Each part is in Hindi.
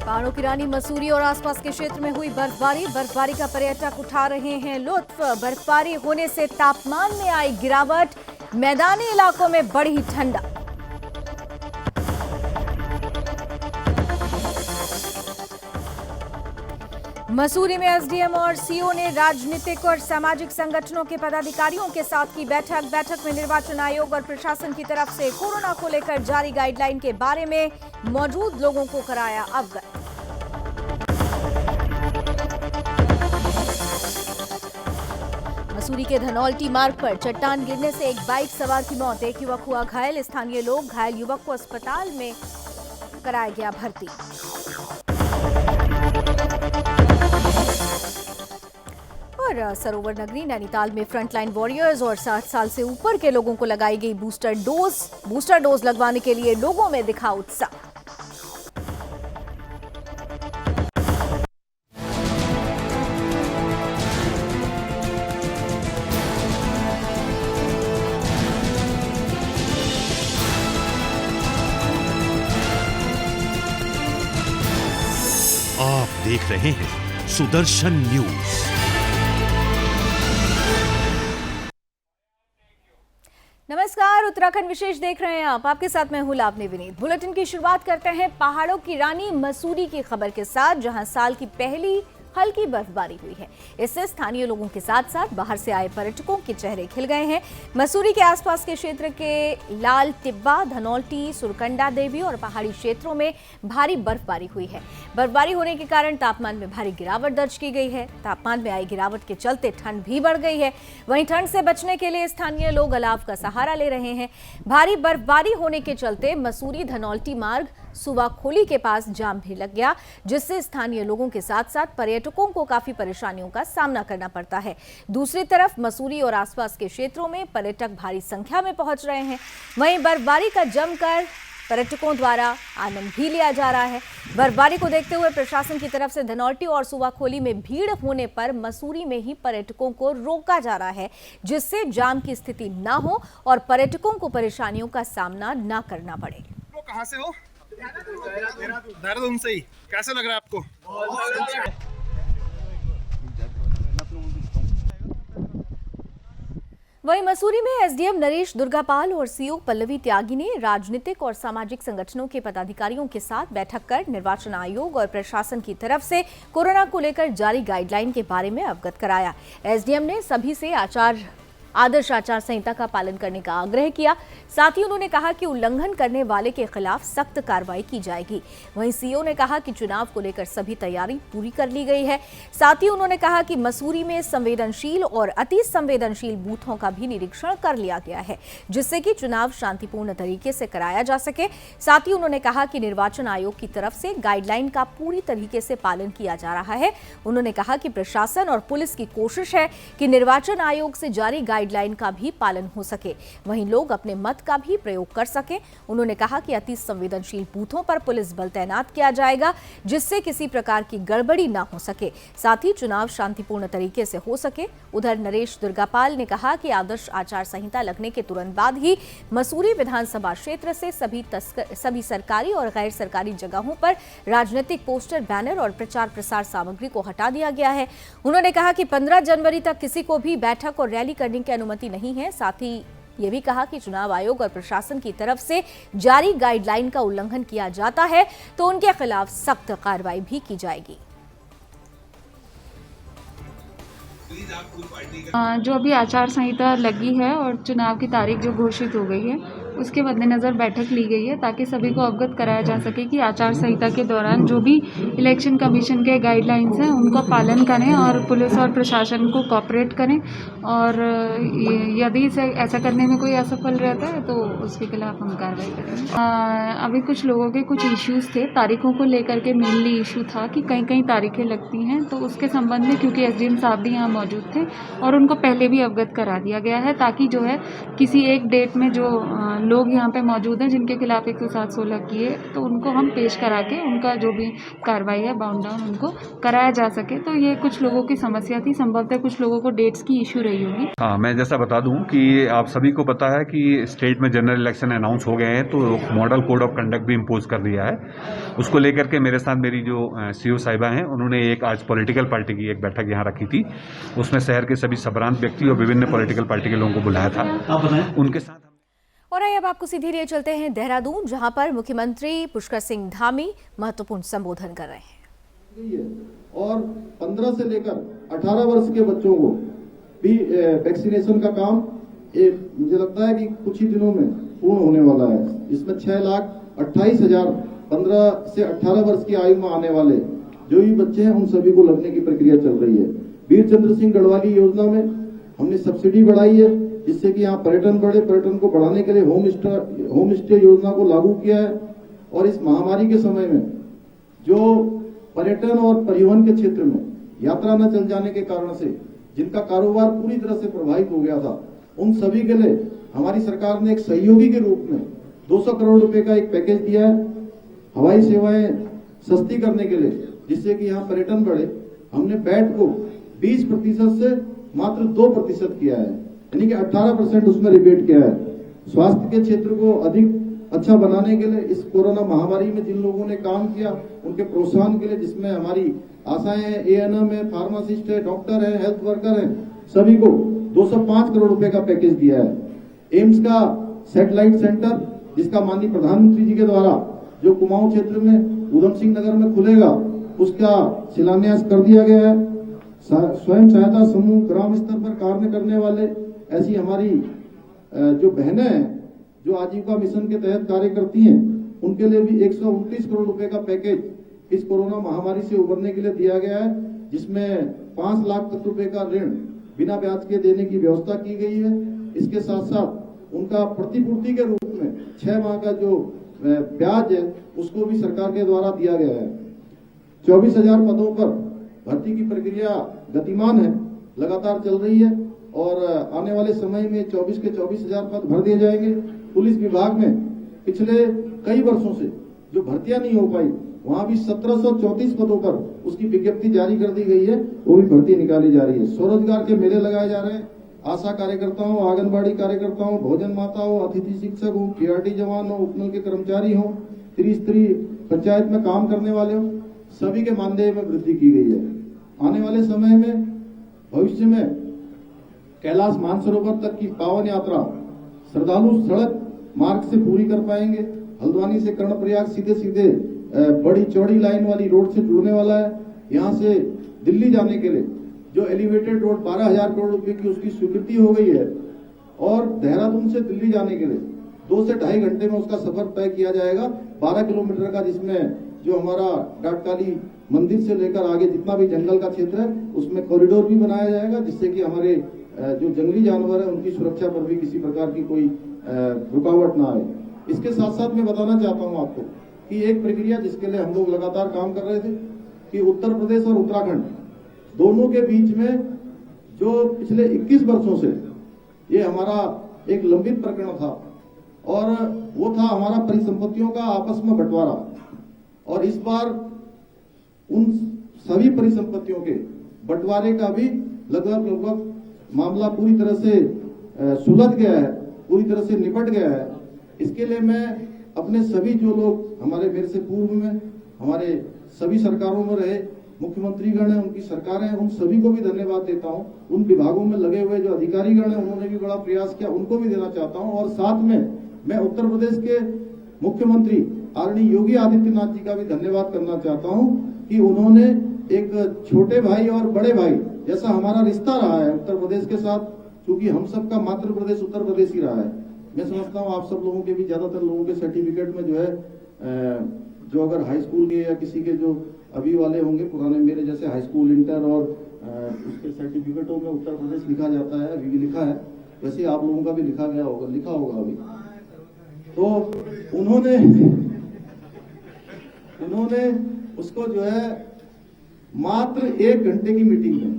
पहाड़ों की रानी मसूरी और आसपास के क्षेत्र में हुई बर्फबारी का पर्यटक उठा रहे हैं लुत्फ। बर्फबारी होने से तापमान में आई गिरावट, मैदानी इलाकों में बढ़ी ठंडक। मसूरी में एसडीएम और सीओ ने राजनीतिक और सामाजिक संगठनों के पदाधिकारियों के साथ की बैठक में निर्वाचन आयोग और प्रशासन की तरफ से कोरोना को लेकर जारी गाइडलाइन के बारे में मौजूद लोगों को कराया अवगत। मसूरी के धनौल्टी मार्ग पर चट्टान गिरने से एक बाइक सवार की मौत, एक युवक हुआ घायल। स्थानीय लोग घायल युवक को अस्पताल में कराया गया भर्ती। और सरोवर नगरी नैनीताल में फ्रंटलाइन वॉरियर्स और 60 साल से ऊपर के लोगों को लगाई गई बूस्टर डोज लगवाने के लिए लोगों में दिखा उत्साह। आप देख रहे हैं सुदर्शन न्यूज। नमस्कार, उत्तराखंड विशेष देख रहे हैं आप। आपके साथ मैं हूं लावनी विनीत। बुलेटिन की शुरुआत करते हैं पहाड़ों की रानी मसूरी की खबर के साथ, जहां साल की पहली हल्की बर्फबारी हुई है। इससे स्थानीय लोगों के साथ साथ बाहर से आए पर्यटकों के चेहरे खिल गए हैं। मसूरी के आसपास के क्षेत्र के लाल टिब्बा, धनौल्टी, सुरकंडा देवी और पहाड़ी क्षेत्रों में भारी बर्फबारी हुई है। बर्फबारी होने के कारण तापमान में भारी गिरावट दर्ज की गई है। तापमान में आई गिरावट के चलते ठंड भी बढ़ गई है। वहीं ठंड से बचने के लिए स्थानीय लोग अलाव का सहारा ले रहे हैं। भारी बर्फबारी होने के चलते मसूरी धनौल्टी मार्ग सुवाखोली के पास जाम भी लग गया, जिससे स्थानीय लोगों के साथ साथ पर्यटकों को काफी परेशानियों का सामना करना पड़ता है। दूसरी तरफ मसूरी और आसपास के क्षेत्रों में पर्यटक भारी संख्या में पहुंच रहे हैं। वहीं बर्फबारी का जमकर पर्यटकों द्वारा आनंद भी लिया जा रहा है। बर्फबारी को देखते हुए प्रशासन की तरफ से धनौल्टी और सुवाखोली में भीड़ होने पर मसूरी में ही पर्यटकों को रोका जा रहा है, जिससे जाम की स्थिति न हो और पर्यटकों को परेशानियों का सामना न करना पड़े। कहाँ से हो? देहरादून से ही। कैसा लग रहा है आपको? वहीं मसूरी में एसडीएम नरेश दुर्गापाल और सीओ पल्लवी त्यागी ने राजनीतिक और सामाजिक संगठनों के पदाधिकारियों के साथ बैठक कर निर्वाचन आयोग और प्रशासन की तरफ से कोरोना को लेकर जारी गाइडलाइन के बारे में अवगत कराया। एसडीएम ने सभी से आदर्श आचार संहिता का पालन करने का आग्रह किया। साथ ही उन्होंने कहा कि उल्लंघन करने वाले के खिलाफ सख्त कार्रवाई की जाएगी। वहीं सीओ ने कहा कि चुनाव को लेकर सभी तैयारी पूरी कर ली गई है। साथ ही उन्होंने कहा कि मसूरी में संवेदनशील और अति संवेदनशील बूथों का भी निरीक्षण कर लिया गया है, जिससे कि चुनाव शांतिपूर्ण तरीके से कराया जा सके। साथ ही उन्होंने कहा कि निर्वाचन आयोग की तरफ से गाइडलाइन का पूरी तरीके से पालन किया जा रहा है। उन्होंने कहा कि प्रशासन और पुलिस की कोशिश है कि निर्वाचन आयोग से जारी गाइडलाइन का भी पालन हो सके, वहीं लोग अपने मत का भी प्रयोग कर सके। उन्होंने कहा कि अति संवेदनशील बूथों पर पुलिस बल तैनात किया जाएगा, जिससे किसी प्रकार की गड़बड़ी ना हो सके, साथ ही चुनाव शांतिपूर्ण तरीके से हो सके। उधर नरेश दुर्गापाल ने कहा कि आदर्श आचार संहिता लगने के तुरंत बाद ही मसूरी विधानसभा क्षेत्र से सभी सरकारी और गैर सरकारी जगहों पर राजनीतिक पोस्टर, बैनर और प्रचार प्रसार सामग्री को हटा दिया गया है। उन्होंने कहा कि 15 जनवरी तक किसी को भी बैठक और रैली करने की अनुमति नहीं है। साथ ही ये भी कहा कि चुनाव आयोग और प्रशासन की तरफ से जारी गाइडलाइन का उल्लंघन किया जाता है तो उनके खिलाफ सख्त कार्रवाई भी की जाएगी। जो अभी आचार संहिता लगी है और चुनाव की तारीख जो घोषित हो गई है, उसके मद्देनज़र बैठक ली गई है ताकि सभी को अवगत कराया जा सके कि आचार संहिता के दौरान जो भी इलेक्शन कमीशन के गाइडलाइंस हैं उनका पालन करें और पुलिस और प्रशासन को कोऑपरेट करें। और यदि ऐसा करने में कोई असफल रहता है तो उसके खिलाफ हम कार्रवाई करेंगे। अभी कुछ लोगों के कुछ इश्यूज़ थे, तारीखों को लेकर के मेनली इशू था कि कई तारीखें लगती हैं, तो उसके संबंध में क्योंकि एसडीएम साहब भी यहाँ मौजूद थे और उनको पहले भी अवगत करा दिया गया है ताकि जो है किसी एक डेट में जो लोग यहाँ पे मौजूद हैं जिनके खिलाफ 107/16 की है, तो उनको हम पेश करा के उनका जो भी कार्रवाई है बाउंड डाउन उनको कराया जा सके। तो ये कुछ लोगों की समस्या थी, संभवतः कुछ लोगों को डेट्स की इशू रही होगी। हाँ, मैं जैसा बता दूं कि आप सभी को पता है कि स्टेट में जनरल इलेक्शन अनाउंस हो गए हैं, तो मॉडल कोड ऑफ कंडक्ट भी इम्पोज कर दिया है। उसको लेकर के मेरे साथ मेरी जो सीओ साहिबा हैं, उन्होंने एक आज पॉलिटिकल पार्टी की एक बैठक यहाँ रखी थी। उसमें शहर के सभी संभ्रांत व्यक्ति और विभिन्न पॉलिटिकल पार्टी के लोगों को बुलाया था। उनके साथ और आइए अब आपको सीधे लिए चलते हैं देहरादून, जहां पर मुख्यमंत्री पुष्कर सिंह धामी महत्वपूर्ण संबोधन कर रहे हैं। और 15 से लेकर 18 वर्ष के बच्चों को भी वैक्सीनेशन का काम मुझे लगता है कि कुछ ही दिनों में पूर्ण होने वाला है। इसमें 6,28,000 15 से 18 वर्ष की आयु में आने वाले जो भी बच्चे हैं उन सभी को लगने की प्रक्रिया चल रही है। वीर चंद्र सिंह गढ़वाली योजना में हमने सब्सिडी बढ़ाई है, जिससे कि यहाँ पर्यटन बढ़े। पर्यटन को बढ़ाने के लिए होम स्टे योजना को लागू किया है। और इस महामारी के समय में जो पर्यटन और परिवहन के क्षेत्र में यात्रा न चल जाने के कारण से जिनका कारोबार पूरी तरह से प्रभावित हो गया था, उन सभी के लिए हमारी सरकार ने एक सहयोगी के रूप में 200 करोड़ रुपए का एक पैकेज दिया है हवाई सेवाएं सस्ती करने के लिए, जिससे कि यहाँ पर्यटन बढ़े। हमने वैट को 20% से मात्र 2% किया है, यानी कि 18% उसमें रिबेट किया है। स्वास्थ्य के क्षेत्र को अधिक अच्छा बनाने के लिए इस कोरोना महामारी में जिन लोगों ने काम किया उनके प्रोत्साहन के लिए, जिसमें हमारी आशाएं हैं, ANM है, फार्मासिस्ट है, डॉक्टर है, हेल्थ वर्कर है, सभी को 205 करोड़ रुपए का पैकेज दिया है। एम्स का सैटेलाइट सेंटर, जिसका माननीय प्रधानमंत्री जी के द्वारा जो कुमाऊं क्षेत्र में उधम सिंह नगर में खुलेगा, उसका शिलान्यास कर दिया गया है। स्वयं सहायता समूह ग्राम स्तर पर कार्य करने वाले ऐसी हमारी जो बहनें हैं जो आजीविका मिशन के तहत कार्य करती हैं, उनके लिए भी 129 करोड़ रुपए का पैकेज इस कोरोना महामारी से उबरने के लिए दिया गया है, जिसमें 5 लाख तक रुपए का ऋण बिना ब्याज के देने की व्यवस्था की गई है। इसके साथ साथ उनका प्रतिपूर्ति के रूप में 6 माह का जो ब्याज है उसको भी सरकार के द्वारा दिया गया है। 24,000 पदों पर भर्ती की प्रक्रिया गतिमान है, लगातार चल रही है और आने वाले समय में 24 के 24,000 पद भर दिए जाएंगे। पुलिस विभाग में पिछले कई वर्षों से जो भर्तियां नहीं हो पाई, वहां भी 1734 पदों पर उसकी विज्ञप्ति जारी कर दी गई है, वो भी भर्ती निकाली जा रही है। स्वरोजगार के मेले लगाए जा रहे हैं। आशा कार्यकर्ताओं, आंगनबाड़ी कार्यकर्ताओं, भोजन माता हो, अतिथि शिक्षक हो, PRT जवान हो, उपनल के कर्मचारी हो, त्रिस्तरीय पंचायत में काम करने वाले हो, सभी के मानदेय में वृद्धि की गई है। आने वाले समय में भविष्य में कैलाश मानसरोवर तक की पावन यात्रा श्रद्धालु सड़क मार्ग से पूरी कर पाएंगे। हल्द्वानी से कर्णप्रयाग सीधे सीधे बड़ी चौड़ी लाइन वाली रोड से जुड़ने वाला है। यहाँ से दिल्ली जाने के लिए जो एलिवेटेड रोड 12,000 करोड़ रुपए की उसकी स्वीकृति हो गई है और देहरादून से दिल्ली जाने के लिए 2 से 2.5 घंटे में उसका सफर तय किया जाएगा, 12 किलोमीटर का, जिसमें जो हमारा डाटकाली मंदिर से लेकर आगे जितना भी जंगल का क्षेत्र है उसमें कॉरिडोर भी बनाया जाएगा, जिससे कि हमारे जो जंगली जानवर है उनकी सुरक्षा पर भी किसी प्रकार की कोई रुकावट ना आए। इसके साथ साथ मैं बताना चाहता हूं आपको कि एक प्रक्रिया जिसके लिए हम लोग लगातार काम कर रहे थे कि उत्तर प्रदेश और उत्तराखंड दोनों के बीच में जो पिछले 21 वर्षों से ये हमारा एक लंबित प्रकरण था और वो था हमारा परिसंपत्तियों का आपस में बंटवारा। और इस बार उन सभी परिसंपत्तियों के बंटवारे का भी लगभग मामला पूरी तरह से सुलझ गया है, पूरी तरह से निपट गया है। इसके लिए मैं अपने सभी जो लोग हमारे मेरे से पूर्व में हमारे सभी सरकारों में रहे मुख्यमंत्रीगण हैं, उनकी सरकारें हैं, उन सभी को भी धन्यवाद देता हूं। उन विभागों में लगे हुए जो अधिकारीगण हैं उन्होंने भी बड़ा प्रयास किया, उनको भी देना चाहता हूं। और साथ में मैं उत्तर प्रदेश के मुख्यमंत्री आदरणीय योगी आदित्यनाथ जी का भी धन्यवाद करना चाहता हूं कि उन्होंने एक छोटे भाई और बड़े भाई जैसा हमारा रिश्ता रहा है उत्तर प्रदेश के साथ, क्योंकि हम सबका मातृ प्रदेश उत्तर प्रदेश ही रहा है। मैं समझता हूँ आप सब लोगों के भी, ज्यादातर लोगों के सर्टिफिकेट में जो है जो अगर हाई स्कूल के या किसी के जो अभी वाले होंगे पुराने मेरे जैसे हाई स्कूल, इंटर और उसके सर्टिफिकेटों में उत्तर प्रदेश लिखा जाता है, अभी भी लिखा है, वैसे आप लोगों का भी लिखा होगा अभी। तो उन्होंने उसको जो है मात्र 1 घंटे की मीटिंग में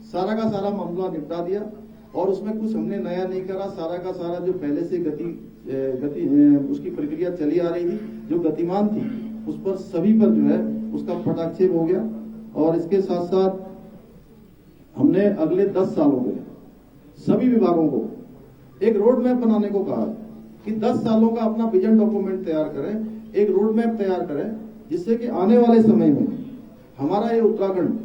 सारा का सारा मामला निपटा दिया और उसमें कुछ हमने नया नहीं करा। सारा का सारा जो पहले से उसकी प्रक्रिया चली आ रही थी, जो गतिमान थी, उस पर सभी पर जो है उसका पटाक्षेप हो गया। और इसके साथ साथ हमने अगले 10 सालों में सभी विभागों को एक रोड मैप बनाने को कहा कि 10 सालों का अपना विजन डॉक्यूमेंट तैयार करें, एक रोड मैप तैयार करें, जिससे कि आने वाले समय में हमारा ये उत्तराखंड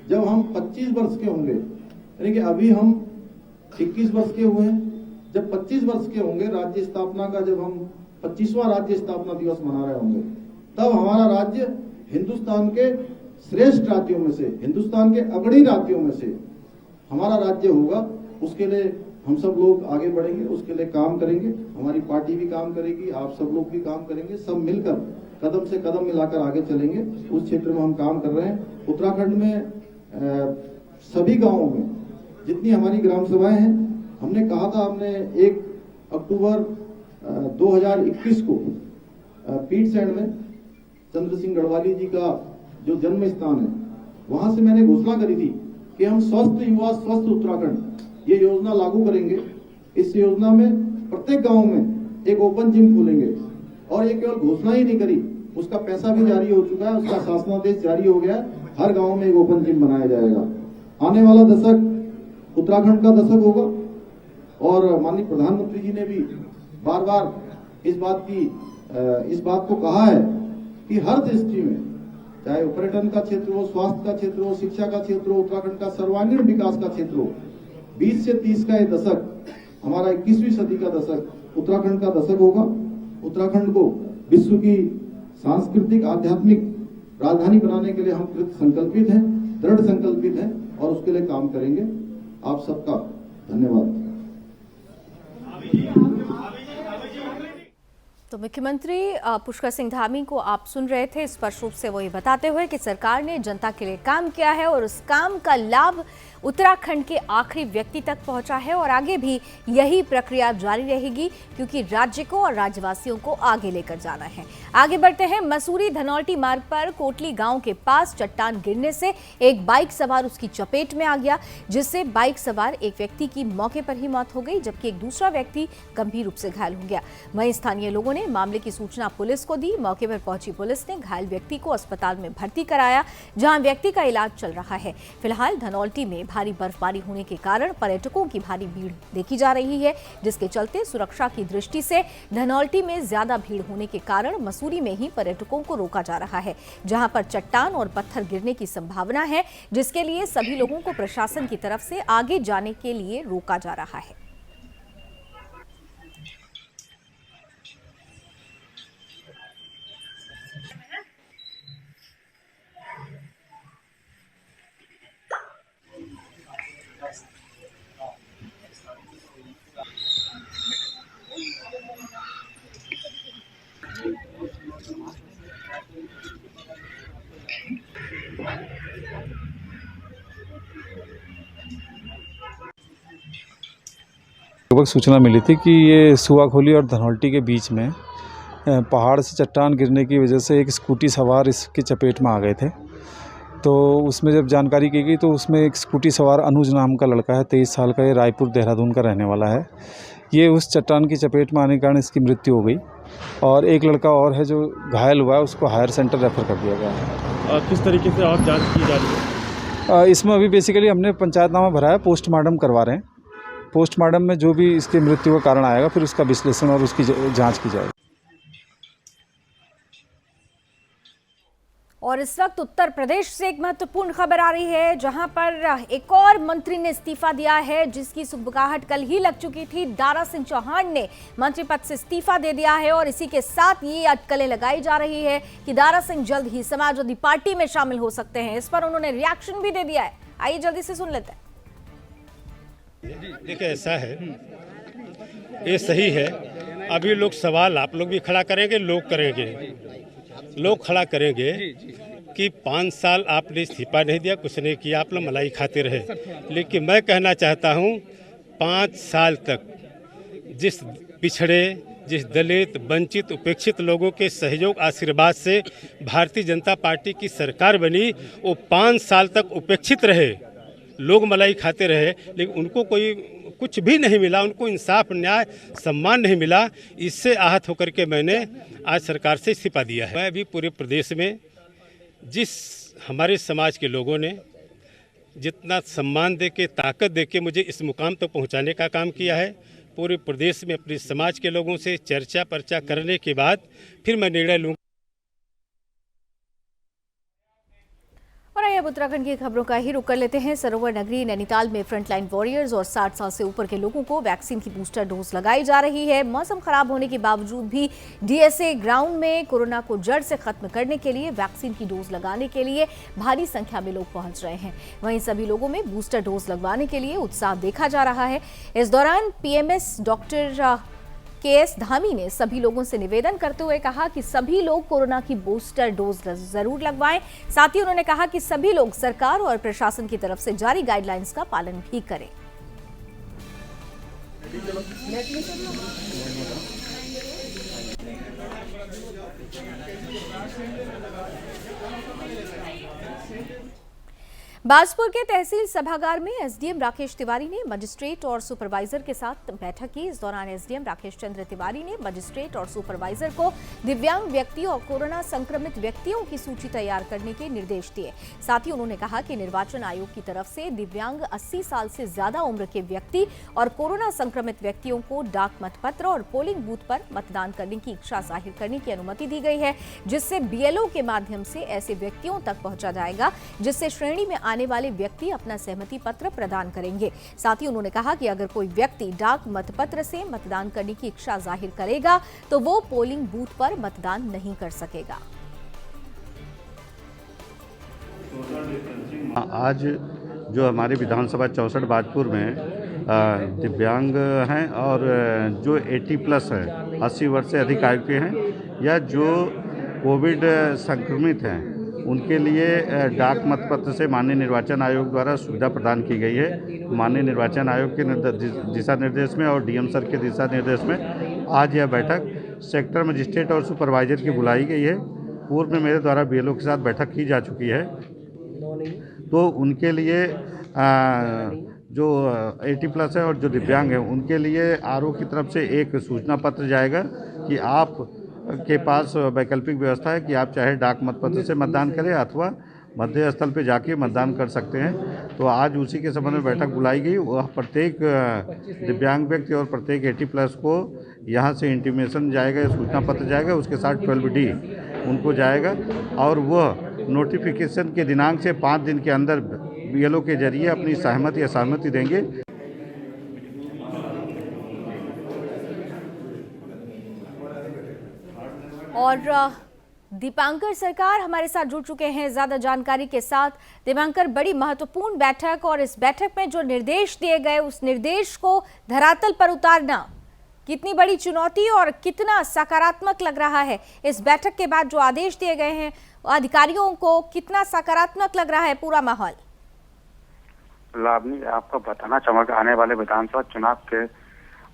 जब हम 25 वर्ष के होंगे, यानी कि अभी हम 21 वर्ष के हुए हैं, जब 25 वर्ष के होंगे राज्य स्थापना का, जब हम 25वां राज्य स्थापना दिवस मना रहे होंगे, तब हमारा राज्य हिंदुस्तान के श्रेष्ठ राज्यों में से, हिंदुस्तान के अग्रणी राज्यों में से हमारा राज्य होगा। उसके लिए हम सब लोग आगे बढ़ेंगे, उसके लिए काम करेंगे, हमारी पार्टी भी काम करेगी, आप सब लोग भी काम करेंगे, सब मिलकर कदम से कदम मिलाकर आगे चलेंगे। उस क्षेत्र में हम काम कर रहे हैं। उत्तराखंड में सभी गांवों में जितनी हमारी ग्राम सभाएं हैं, हमने कहा था, हमने 1 अक्टूबर 2021 को पीटसैंड में चंद्र सिंह गढ़वाली जी का जो जन्म स्थान है, वहां से मैंने घोषणा करी थी कि हम स्वस्थ युवा स्वस्थ उत्तराखंड ये योजना लागू करेंगे। इस योजना में प्रत्येक गांव में एक ओपन जिम खोलेंगे, और ये केवल घोषणा ही नहीं करी, उसका पैसा भी जारी हो चुका है, उसका शासनादेश जारी हो गया। हर गांव में एक ओपन जिम बनाया जाएगा। आने वाला दशक उत्तराखंड का दशक होगा, और माननीय प्रधानमंत्री जी ने भी बार बार इस बात को कहा है कि हर दृष्टि में, चाहे पर्यटन का क्षेत्र हो, स्वास्थ्य का क्षेत्र हो, शिक्षा का क्षेत्र हो, उत्तराखंड का सर्वांगीण विकास का क्षेत्र हो, 20 से 30 का ये दशक, हमारा 21वीं सदी का दशक उत्तराखंड का दशक होगा। उत्तराखंड को विश्व की सांस्कृतिक आध्यात्मिक राजधानी बनाने के लिए हम कृत संकल्पित हैं, दृढ़ संकल्पित हैं, और उसके लिए काम करेंगे। आप सबका धन्यवाद। तो मुख्यमंत्री पुष्कर सिंह धामी को आप सुन रहे थे। स्पष्ट रूप से वो ये बताते हुए कि सरकार ने जनता के लिए काम किया है और उस काम का लाभ उत्तराखंड के आखिरी व्यक्ति तक पहुंचा है, और आगे भी यही प्रक्रिया जारी रहेगी, क्योंकि राज्य को और राज्यवासियों को आगे लेकर जाना है। आगे बढ़ते हैं। मसूरी धनौल्टी मार्ग पर कोटली गांव के पास चट्टान गिरने से एक बाइक सवार उसकी चपेट में आ गया, जिससे बाइक सवार एक व्यक्ति की मौके पर ही मौत हो गई, जबकि एक दूसरा व्यक्ति गंभीर रूप से घायल हो गया। वहीं स्थानीय लोगों ने मामले की सूचना पुलिस को दी। मौके पर पहुंची पुलिस ने घायल व्यक्ति को अस्पताल में भर्ती कराया, जहां व्यक्ति का इलाज चल रहा है। फिलहाल धनौल्टी में भारी बर्फबारी होने के कारण पर्यटकों की भारी भीड़ देखी जा रही है, जिसके चलते सुरक्षा की दृष्टि से धनौल्टी में ज्यादा भीड़ होने के कारण मसूरी में ही पर्यटकों को रोका जा रहा है, जहां पर चट्टान और पत्थर गिरने की संभावना है, जिसके लिए सभी लोगों को प्रशासन की तरफ से आगे जाने के लिए रोका जा रहा है। सूचना मिली थी कि ये सुवाखोली और धनौल्टी के बीच में पहाड़ से चट्टान गिरने की वजह से एक स्कूटी सवार इसकी चपेट में आ गए थे। तो उसमें जब जानकारी की गई तो उसमें एक स्कूटी सवार अनुज नाम का लड़का है, 23 साल का, ये रायपुर देहरादून का रहने वाला है। ये उस चट्टान की चपेट में आने के कारण इसकी मृत्यु हो गई, और एक लड़का और है जो घायल हुआ है, उसको हायर सेंटर रेफर कर दिया गया है। किस तरीके से और जाँच की जा रही है? इसमें अभी बेसिकली हमने पंचायतनामा भरा है, पोस्टमार्टम करवा रहे हैं। पोस्टमार्टम में जो भी इसकी मृत्यु का कारण आएगा, फिर उसका विश्लेषण और उसकी जांच की जाएगी। और इस वक्त उत्तर प्रदेश से एक महत्वपूर्ण खबर आ रही है, जहां पर एक और मंत्री ने इस्तीफा दिया है, जिसकी सुबुगाहट कल ही लग चुकी थी। दारा सिंह चौहान ने मंत्री पद से इस्तीफा दे दिया है, और इसी के साथ ये अटकलें लगाई जा रही है कि दारा सिंह जल्द ही समाजवादी पार्टी में शामिल हो सकते हैं। इस पर उन्होंने रिएक्शन भी दे दिया है। आइए जल्दी से सुन लेते हैं। देखिए, ऐसा है, ये सही है। अभी लोग सवाल आप लोग भी खड़ा करेंगे, लोग खड़ा करेंगे कि 5 साल आपने इस्तीफा नहीं दिया, कुछ नहीं किया, आप लोग मलाई खाते रहे। लेकिन मैं कहना चाहता हूँ, 5 साल तक जिस पिछड़े, जिस दलित, वंचित, उपेक्षित लोगों के सहयोग आशीर्वाद से भारतीय जनता पार्टी की सरकार बनी, वो 5 साल तक उपेक्षित रहे, लोग मलाई खाते रहे, लेकिन उनको कोई कुछ भी नहीं मिला, उनको इंसाफ, न्याय, सम्मान नहीं मिला, इससे आहत होकर के मैंने आज सरकार से इस्तीफा दिया है। मैं भी पूरे प्रदेश में जिस हमारे समाज के लोगों ने जितना सम्मान दे के, ताकत दे के मुझे इस मुकाम तक पहुंचाने का काम किया है, पूरे प्रदेश में अपने समाज के लोगों से चर्चा पर्चा करने के बाद फिर मैं निर्णय लूँगा। और आइए अब उत्तराखंड की खबरों का ही रुख कर लेते हैं। सरोवर नगरी नैनीताल में फ्रंटलाइन वॉरियर्स और 60 साल से ऊपर के लोगों को वैक्सीन की बूस्टर डोज लगाई जा रही है। मौसम खराब होने के बावजूद भी डीएसए ग्राउंड में कोरोना को जड़ से खत्म करने के लिए वैक्सीन की डोज लगाने के लिए भारी संख्या में लोग पहुंच रहे हैं। वहीं सभी लोगों में बूस्टर डोज लगवाने के लिए उत्साह देखा जा रहा है। इस दौरान पीएमएस डॉक्टर केएस धामी ने सभी लोगों से निवेदन करते हुए कहा कि सभी लोग कोरोना की बूस्टर डोज जरूर लगवाएं। साथ ही उन्होंने कहा कि सभी लोग सरकार और प्रशासन की तरफ से जारी गाइडलाइंस का पालन भी करें। बाजपुर के तहसील सभागार में एसडीएम राकेश तिवारी ने मजिस्ट्रेट और सुपरवाइजर के साथ बैठक की। इस दौरान एसडीएम राकेश चंद्र तिवारी ने मजिस्ट्रेट और सुपरवाइजर को दिव्यांग व्यक्तियों और कोरोना संक्रमित व्यक्तियों की सूची तैयार करने के निर्देश दिए। साथ ही उन्होंने कहा कि निर्वाचन आयोग की तरफ से दिव्यांग 80 साल से ज्यादा उम्र के व्यक्ति और कोरोना संक्रमित व्यक्तियों को डाक मतपत्र और पोलिंग बूथ पर मतदान करने की इच्छा जाहिर करने की अनुमति दी गई है, जिससे बीएलओ के माध्यम से ऐसे व्यक्तियों तक पहुंचा जाएगा जिससे श्रेणी में आने वाले व्यक्ति अपना सहमति पत्र प्रदान करेंगे। साथ ही उन्होंने कहा कि अगर कोई व्यक्ति डाक मतपत्र से मतदान करने की इच्छा जाहिर करेगा तो वो पोलिंग बूथ पर मतदान नहीं कर सकेगा। आज जो हमारे विधानसभा 64 बाजपुर में दिव्यांग हैं और जो 80+ हैं, 80 वर्ष से अधिक आयु के हैं या जो कोविड संक्रमित हैं, उनके लिए डाक मतपत्र से माननीय निर्वाचन आयोग द्वारा सुविधा प्रदान की गई है। माननीय निर्वाचन आयोग के दिशा निर्देश में और डीएम सर के दिशा निर्देश में आज यह बैठक सेक्टर मजिस्ट्रेट और सुपरवाइजर की बुलाई गई है। पूर्व में मेरे द्वारा बीएलओ के साथ बैठक की जा चुकी है। तो उनके लिए जो 80+ है और जो दिव्यांग है उनके लिए आरओ की तरफ से एक सूचना पत्र जाएगा कि आप के पास वैकल्पिक व्यवस्था है कि आप चाहे डाक मतपत्र से मतदान करें अथवा मतदेय स्थल पर जाके मतदान कर सकते हैं। तो आज उसी के संबंध में बैठक बुलाई गई। वह प्रत्येक दिव्यांग व्यक्ति और प्रत्येक 80+ को यहाँ से इंटीमेशन जाएगा, सूचना पत्र जाएगा, उसके साथ 12D उनको जाएगा और वह नोटिफिकेशन के दिनांक से 5 दिन के अंदर बीएलओ के जरिए अपनी सहमति या सहमति देंगे। और दीपांकर सरकार हमारे साथ जुड़ चुके हैं ज्यादा जानकारी के साथ। दीपांकर, बड़ी महत्वपूर्ण बैठक और इस बैठक में जो निर्देश दिए गए उस निर्देश को धरातल पर उतारना कितनी बड़ी चुनौती और कितना सकारात्मक लग रहा है? इस बैठक के बाद जो आदेश दिए गए हैं अधिकारियों को, कितना सकारात्मक लग रहा है पूरा माहौल? लावनी, आपको बताना चाहूंगा, आने वाले विधानसभा चुनाव के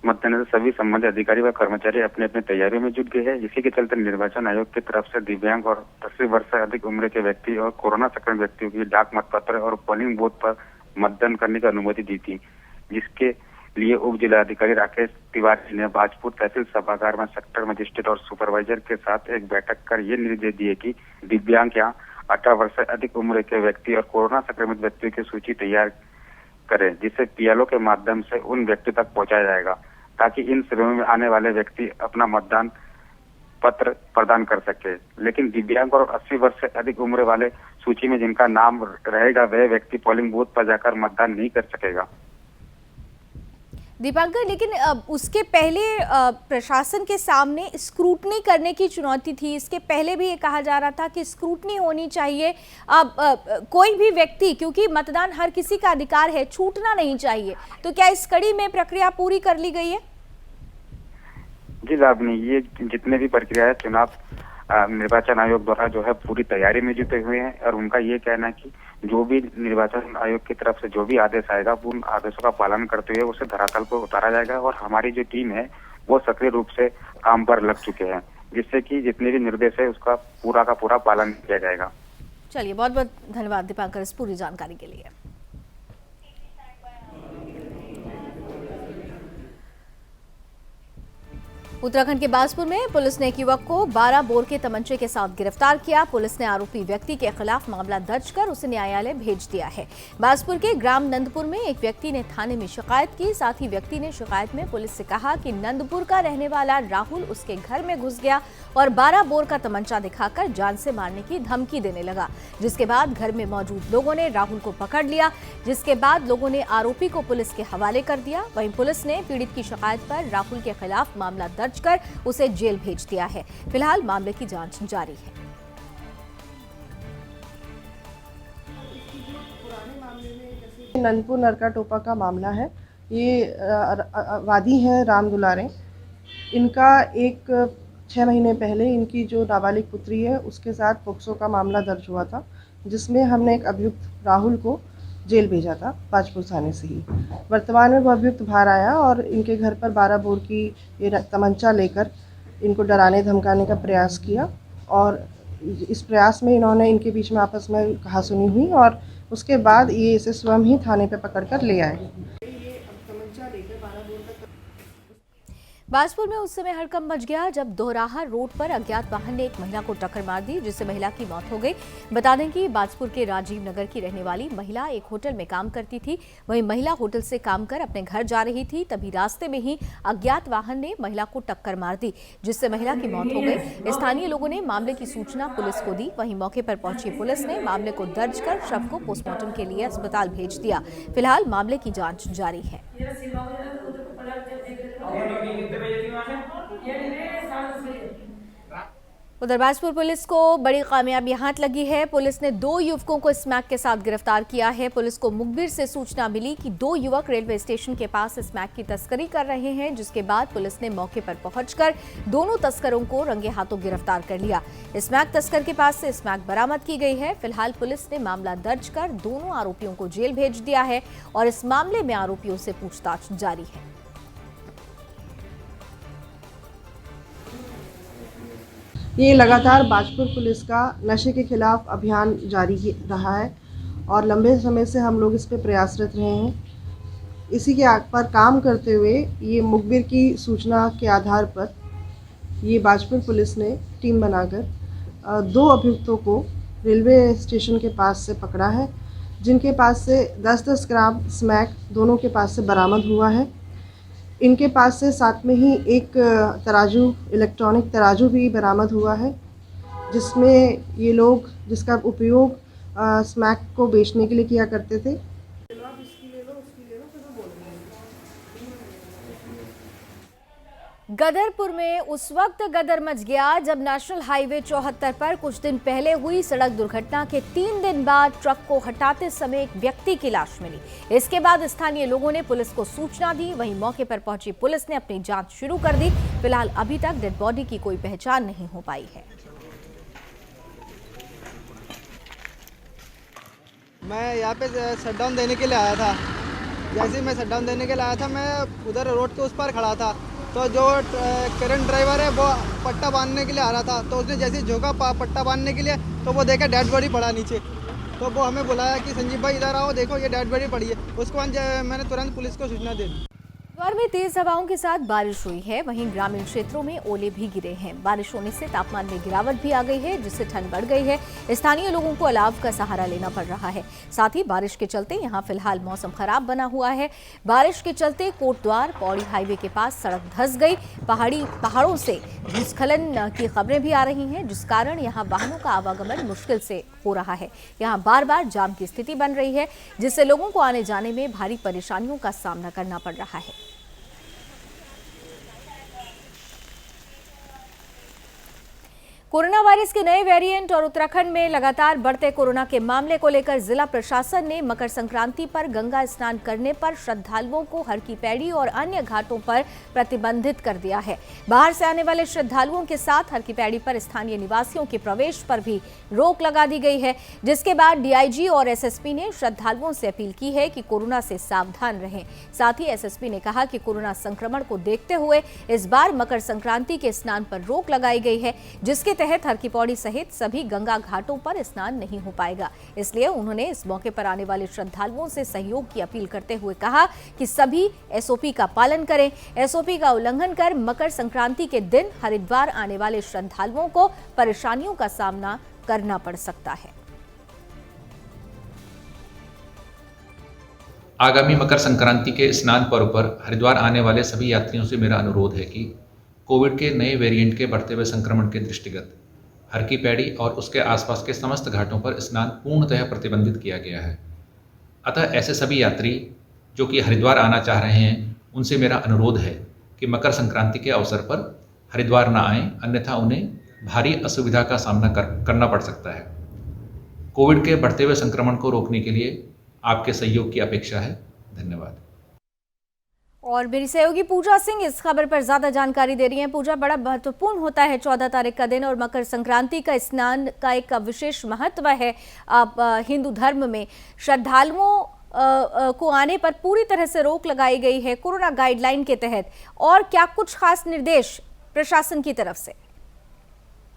मद्देनजर सभी संबंधित अधिकारी व कर्मचारी अपने अपने तैयारियों में जुट गए हैं। इसी के चलते निर्वाचन आयोग की तरफ से दिव्यांग और 80 वर्ष से अधिक उम्र के व्यक्ति और कोरोना संक्रमित व्यक्तियों की डाक मतपत्र और पोलिंग बूथ पर मतदान करने की अनुमति दी थी, जिसके लिए उप जिलाधिकारी राकेश तिवारी ने बाजपुर तहसील सभागार में सेक्टर मजिस्ट्रेट और सुपरवाइजर के साथ एक बैठक कर ये निर्देश दिए कि दिव्यांग या 18 वर्ष से अधिक उम्र के व्यक्ति और कोरोना संक्रमित व्यक्तियों की सूची तैयार करें, जिसे पीएलओ के माध्यम से उन व्यक्ति तक पहुंचाया जाएगा ताकि इन श्रेणियों में आने वाले व्यक्ति अपना मतदान पत्र प्रदान कर सके। लेकिन दिव्यांग और 80 वर्ष से अधिक उम्र वाले सूची में जिनका नाम रहेगा वह व्यक्ति पोलिंग बूथ पर जाकर मतदान नहीं कर सकेगा। दीपांकर, लेकिन उसके पहले प्रशासन के सामने स्क्रूटनी करने की चुनौती थी। इसके पहले भी ये कहा जा रहा था कि स्क्रूटनी होनी चाहिए। अब कोई भी व्यक्ति, क्योंकि मतदान हर किसी का अधिकार है, छूटना नहीं चाहिए। तो क्या इस कड़ी में प्रक्रिया पूरी कर ली गई है? जी लावनी, ये जितने भी प्रक्रिया है चुनाव निर्वाचन आयोग द्वारा जो है पूरी तैयारी में जुटे हुए हैं और उनका ये कहना है कि जो भी निर्वाचन आयोग की तरफ से जो भी आदेश आएगा उन आदेशों का पालन करते हुए उसे धरातल पर उतारा जाएगा और हमारी जो टीम है वो सक्रिय रूप से काम पर लग चुके हैं, जिससे कि जितने भी निर्देश है उसका पूरा का पूरा पालन किया जाएगा। चलिए, बहुत बहुत धन्यवाद दीपांकर इस पूरी जानकारी के लिए। उत्तराखंड के बाजपुर में पुलिस ने एक युवक को 12 बोर के तमंचे के साथ गिरफ्तार किया। पुलिस ने आरोपी व्यक्ति के खिलाफ मामला दर्ज कर उसे न्यायालय भेज दिया है। बाजपुर के ग्राम नंदपुर में एक व्यक्ति ने थाने में शिकायत की। साथ ही व्यक्ति ने शिकायत में पुलिस से कहा कि नंदपुर का रहने वाला राहुल उसके घर में घुस गया और 12 बोर का तमंचा दिखाकर जान से मारने की धमकी देने लगा, जिसके बाद घर में मौजूद लोगों ने राहुल को पकड़ लिया, जिसके बाद लोगों ने आरोपी को पुलिस के हवाले कर दिया। वहीं पुलिस ने पीड़ित की शिकायत पर राहुल के खिलाफ मामला दर्ज कर उसे जेल भेज दिया है। फिलहाल मामले की जांच जारी है। नंदपुर नरका टोपा का मामला है। ये वादी हैं राम दुलारे। इनका 6 महीने पहले इनकी जो नाबालिग पुत्री है उसके साथ पोक्सो का मामला दर्ज हुआ था, जिसमें हमने एक अभियुक्त राहुल को जेल भेजा था बाजपुर थाने से ही। वर्तमान में वो अभियुक्त बाहर आया और इनके घर पर 12 बोर की ये तमंचा लेकर इनको डराने धमकाने का प्रयास किया और इस प्रयास में इन्होंने इनके बीच में आपस में कहासुनी हुई और उसके बाद ये इसे स्वयं ही थाने पे पकड़कर ले आए। बाजपुर में उस समय हड़कंप मच गया जब दोहराहा रोड पर अज्ञात वाहन ने एक महिला को टक्कर मार दी, जिससे महिला की मौत हो गई। बता दें कि बाजपुर के राजीव नगर की रहने वाली महिला एक होटल में काम करती थी। वहीं महिला होटल से काम कर अपने घर जा रही थी, तभी रास्ते में ही अज्ञात वाहन ने महिला को टक्कर मार दी, जिससे महिला की मौत हो गई। स्थानीय लोगों ने मामले की सूचना पुलिस को दी। वहीं मौके पर पहुंची पुलिस ने मामले को दर्ज कर शव को पोस्टमार्टम के लिए अस्पताल भेज दिया। फिलहाल मामले की जांच जारी है। उधर बाजपुर पुलिस को बड़ी कामयाबी हाथ लगी है। पुलिस ने 2 युवकों को स्मैक के साथ गिरफ्तार किया है। पुलिस को मुखबिर से सूचना मिली कि 2 युवक रेलवे स्टेशन के पास स्मैक की तस्करी कर रहे हैं, जिसके बाद पुलिस ने मौके पर पहुंचकर दोनों तस्करों को रंगे हाथों गिरफ्तार कर लिया। स्मैक तस्कर के पास से स्मैक बरामद की गई है। फिलहाल पुलिस ने मामला दर्ज कर दोनों आरोपियों को जेल भेज दिया है और इस मामले में आरोपियों से पूछताछ जारी है। ये लगातार बाजपुर पुलिस का नशे के खिलाफ अभियान जारी रहा है और लंबे समय से हम लोग इस पे प्रयासरत रहे हैं। इसी के पर काम करते हुए ये मुखबिर की सूचना के आधार पर ये बाजपुर पुलिस ने टीम बनाकर 2 अभियुक्तों को रेलवे स्टेशन के पास से पकड़ा है, जिनके पास से 10-10 ग्राम स्मैक दोनों के पास से बरामद हुआ है। इनके पास से साथ में ही एक तराजू, इलेक्ट्रॉनिक तराजू भी बरामद हुआ है, जिसमें ये लोग जिसका उपयोग स्मैक को बेचने के लिए किया करते थे। गदरपुर में उस वक्त गदर मच गया जब नेशनल हाईवे 74 पर कुछ दिन पहले हुई सड़क दुर्घटना के 3 दिन बाद ट्रक को हटाते समय एक व्यक्ति की लाश मिली। इसके बाद स्थानीय लोगों ने पुलिस को सूचना दी। वहीं मौके पर पहुंची पुलिस ने अपनी जांच शुरू कर दी। फिलहाल अभी तक डेड बॉडी की कोई पहचान नहीं हो पाई है। मैं यहाँ पे शटडाउन देने के लिए आया था। जैसे ही मैं शटडाउन देने के लिए आया था, मैं उधर रोड के उस पर खड़ा था, तो जो करंट ड्राइवर है वो पट्टा बांधने के लिए आ रहा था। तो उसने जैसे झोंका पट्टा बांधने के लिए, तो वो देखा डेड बॉडी पड़ा नीचे। तो वो हमें बुलाया कि संजीव भाई इधर आओ, देखो ये डेड बॉडी पड़ी है। उसके बाद मैंने तुरंत पुलिस को सूचना दे दी। इंदौर में तेज हवाओं के साथ बारिश हुई है। वहीं ग्रामीण क्षेत्रों में ओले भी गिरे हैं। बारिश होने से तापमान में गिरावट भी आ गई है, जिससे ठंड बढ़ गई है। स्थानीय लोगों को अलाव का सहारा लेना पड़ रहा है। साथ ही बारिश के चलते यहां फिलहाल मौसम खराब बना हुआ है। बारिश के चलते कोटद्वार पौड़ी हाईवे के पास सड़क धंस गई। पहाड़ों से भूस्खलन की खबरें भी आ रही हैं, जिस कारण यहां वाहनों का आवागमन मुश्किल से हो रहा है। यहां बार बार जाम की स्थिति बन रही है, जिससे लोगों को आने जाने में भारी परेशानियों का सामना करना पड़ रहा है। कोरोना वायरस के नए वेरिएंट और उत्तराखंड में लगातार बढ़ते कोरोना के मामले को लेकर जिला प्रशासन ने मकर संक्रांति पर गंगा स्नान करने पर श्रद्धालुओं को हर की पैड़ी और अन्य घाटों पर प्रतिबंधित कर दिया है। बाहर से आने वाले श्रद्धालुओं के साथ हर की पैड़ी पर स्थानीय निवासियों के प्रवेश पर भी रोक लगा दी गई है, जिसके बाद डीआईजी और एसएसपी ने श्रद्धालुओं से अपील की है कि कोरोना से सावधान रहें। साथ ही एसएसपी ने कहा कि कोरोना संक्रमण को देखते हुए इस बार मकर संक्रांति के स्नान पर रोक लगाई गई है, जिसके तहत हर की पौड़ी सहित सभी गंगा घाटों पर स्नान नहीं हो पाएगा। इसलिए उन्होंने इस मौके पर आने वाले श्रद्धालुओं से सहयोग की अपील करते हुए कहा कि सभी एसओपी का पालन करें। एसओपी का उल्लंघन कर मकर संक्रांति के दिन हरिद्वार आने वाले श्रद्धालुओं को परेशानियों का सामना करना पड़ सकता है। आगामी मकर संक्रांति के स्नान पर्व पर हरिद्वार आने वाले सभी यात्रियों से मेरा अनुरोध है कि कोविड के नए वेरिएंट के बढ़ते हुए संक्रमण के दृष्टिगत हर की पैड़ी और उसके आसपास के समस्त घाटों पर स्नान पूर्णतः प्रतिबंधित किया गया है। अतः ऐसे सभी यात्री जो कि हरिद्वार आना चाह रहे हैं, उनसे मेरा अनुरोध है कि मकर संक्रांति के अवसर पर हरिद्वार न आएं, अन्यथा उन्हें भारी असुविधा का सामना करना पड़ सकता है। कोविड के बढ़ते हुए संक्रमण को रोकने के लिए आपके सहयोग की अपेक्षा है। धन्यवाद। और मेरी सहयोगी पूजा सिंह इस खबर पर ज्यादा जानकारी दे रही हैं। पूजा, बड़ा महत्वपूर्ण होता है 14 तारीख का दिन और मकर संक्रांति का स्नान का एक विशेष महत्व है हिंदू धर्म में। श्रद्धालुओं को आने पर पूरी तरह से रोक लगाई गई है कोरोना गाइडलाइन के तहत, और क्या कुछ खास निर्देश प्रशासन की तरफ से?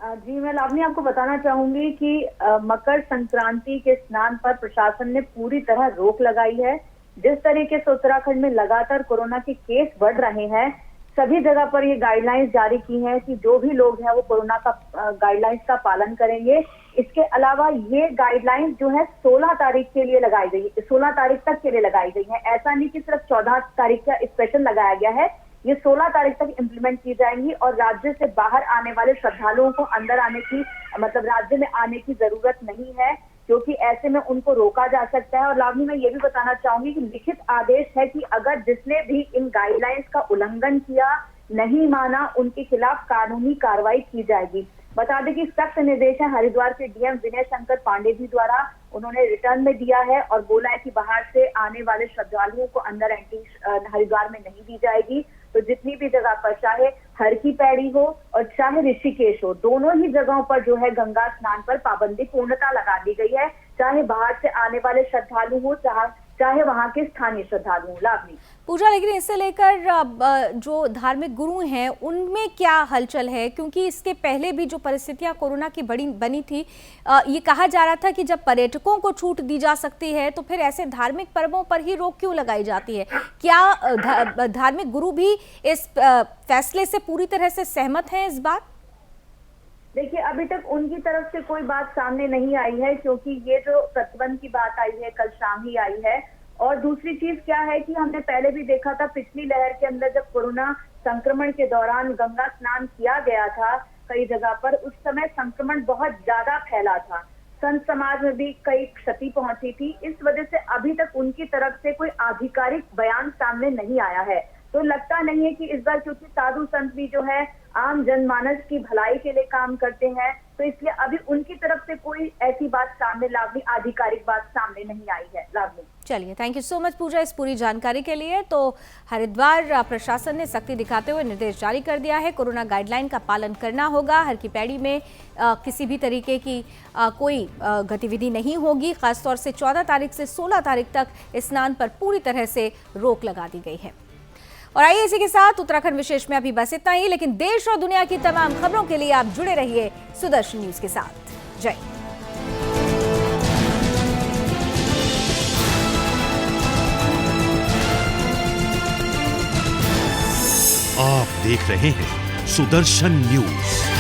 जी, मैं लावनी आपको बताना चाहूंगी कि मकर संक्रांति के स्नान पर प्रशासन ने पूरी तरह रोक लगाई है। जिस तरीके से उत्तराखंड में लगातार कोरोना के केस बढ़ रहे हैं, सभी जगह पर ये गाइडलाइंस जारी की हैं कि जो भी लोग हैं वो कोरोना का गाइडलाइंस का पालन करेंगे। इसके अलावा ये गाइडलाइंस जो है 16 तारीख के लिए लगाई गई, 16 तारीख तक के लिए लगाई गई है। ऐसा नहीं कि सिर्फ 14 तारीख का स्पेशल लगाया गया है, ये 16 तारीख तक इम्प्लीमेंट की जाएंगी और राज्य से बाहर आने वाले श्रद्धालुओं को अंदर आने की राज्य में आने की जरूरत नहीं है, क्योंकि ऐसे में उनको रोका जा सकता है। और लावनी, मैं ये भी बताना चाहूंगी कि लिखित आदेश है कि अगर जिसने भी इन गाइडलाइंस का उल्लंघन किया, नहीं माना, उनके खिलाफ कानूनी कार्रवाई की जाएगी। बता दें कि सख्त निर्देश है हरिद्वार के डीएम विनय शंकर पांडे जी द्वारा, उन्होंने रिटर्न में दिया है और बोला है कि बाहर से आने वाले श्रद्धालुओं को अंदर एंट्री हरिद्वार में नहीं दी जाएगी। तो जितनी भी जगह पर, चाहे हर की पैड़ी हो और चाहे ऋषिकेश हो, दोनों ही जगहों पर जो है गंगा स्नान पर पाबंदी पूर्णतः लगा दी गई है, चाहे बाहर से आने वाले श्रद्धालु हो चाहे वहां के स्थानीय श्रद्धालु हो। लावनी, पूजा, लेकिन इससे लेकर जो धार्मिक गुरु हैं उनमें क्या हलचल है? क्योंकि इसके पहले भी जो परिस्थितियां कोरोना की बनी थी, ये कहा जा रहा था कि जब पर्यटकों को छूट दी जा सकती है तो फिर ऐसे धार्मिक पर्वों पर ही रोक क्यों लगाई जाती है? क्या धार्मिक गुरु भी इस फैसले से पूरी तरह से सहमत हैं इस बार? देखिए, अभी तक उनकी तरफ से कोई बात सामने नहीं आई है, क्योंकि ये जो प्रतिबंध की बात आई है कल शाम ही आई है। और दूसरी चीज क्या है कि हमने पहले भी देखा था, पिछली लहर के अंदर जब कोरोना संक्रमण के दौरान गंगा स्नान किया गया था कई जगह पर, उस समय संक्रमण बहुत ज्यादा फैला था, संत समाज में भी कई क्षति पहुंची थी। इस वजह से अभी तक उनकी तरफ से कोई आधिकारिक बयान सामने नहीं आया है। तो लगता नहीं है कि इस बार, क्योंकि साधु संत भी जो है आम जनमानस की भलाई के लिए काम करते हैं, तो इसलिए अभी उनकी तरफ से कोई ऐसी बात सामने, लावनी, आधिकारिक बात सामने नहीं आई है। लावनी, चलिए, थैंक यू सो मच पूजा इस पूरी जानकारी के लिए। तो हरिद्वार प्रशासन ने सख्ती दिखाते हुए निर्देश जारी कर दिया है, कोरोना गाइडलाइन का पालन करना होगा। हर की पैड़ी में किसी भी तरीके की कोई गतिविधि नहीं होगी। खासतौर से 14 तारीख से 16 तारीख तक स्नान पर पूरी तरह से रोक लगा दी गई है। और आइए इसी के साथ उत्तराखंड विशेष में अभी बस इतना ही, लेकिन देश और दुनिया की तमाम खबरों के लिए आप जुड़े रहिए सुदर्शन न्यूज के साथ। जय। आप देख रहे हैं सुदर्शन न्यूज।